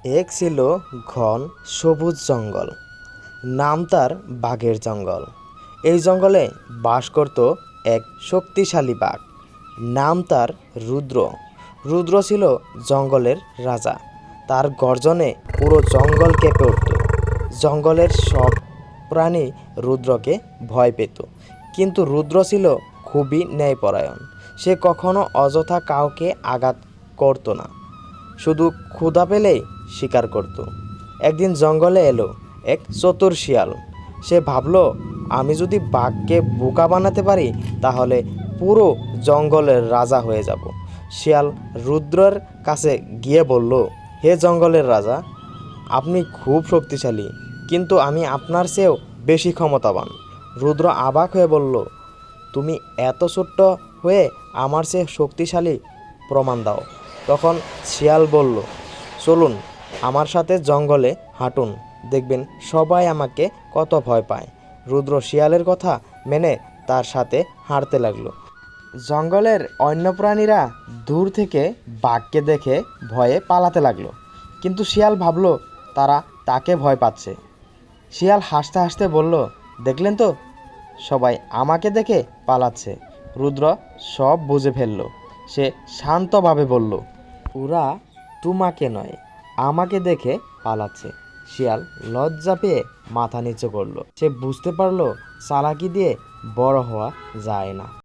এক ছিল ঘন সবুজ জঙ্গল। নাম তার বাঘের জঙ্গল। এই জঙ্গলে বাস করত এক শক্তিশালী বাঘ। নাম তার রুদ্র। রুদ্র ছিল জঙ্গলের রাজা। তার গর্জনে পুরো জঙ্গল কেঁপে উঠত। জঙ্গলের সব প্রাণী রুদ্রকে ভয় পেত। কিন্তু রুদ্র ছিল খুবই ন্যায়পরায়ণ। সে কখনো অযথা কাউকে আঘাত করত না, শুধু ক্ষুধা পেলেই শিকার করত। একদিন জঙ্গলে এলো এক চতুর শিয়াল। সে ভাবলো, আমি যদি বাঘকে বোকা বানাতে পারি তাহলে পুরো জঙ্গলের রাজা হয়ে যাব। শিয়াল রুদ্রের কাছে গিয়ে বলল, হে জঙ্গলের রাজা, আপনি খুব শক্তিশালী, কিন্তু আমি আপনার চেয়েও বেশি ক্ষমতাবান। রুদ্র অবাক হয়ে বলল, তুমি এত ছোট্ট হয়ে আমার চেয়ে শক্তিশালী প্রমাণ দাও। তখন শিয়াল বলল, চলুন আমার সাথে জঙ্গলে হাঁটুন, দেখবেন সবাই আমাকে কত ভয় পায়। রুদ্র শিয়ালের কথা মেনে তার সাথে হাঁটতে লাগলো। জঙ্গলের অন্য প্রাণীরা দূর থেকে বাঘকে দেখে ভয়ে পালাতে লাগলো, কিন্তু শিয়াল ভাবলো তারা তাকে ভয় পাচ্ছে। শিয়াল হাসতে হাসতে বলল, দেখলেন তো, সবাই আমাকে দেখে পালাচ্ছে। রুদ্র সব বুঝে ফেলল। সে শান্তভাবে বলল, ওরা তোমাকে নয়, আমাকে দেখে পালাচ্ছে। শিয়াল লজ্জা পেয়ে মাথা নিচু করলো। সে বুঝতে পারলো চালাকি দিয়ে বড় হওয়া যায় না।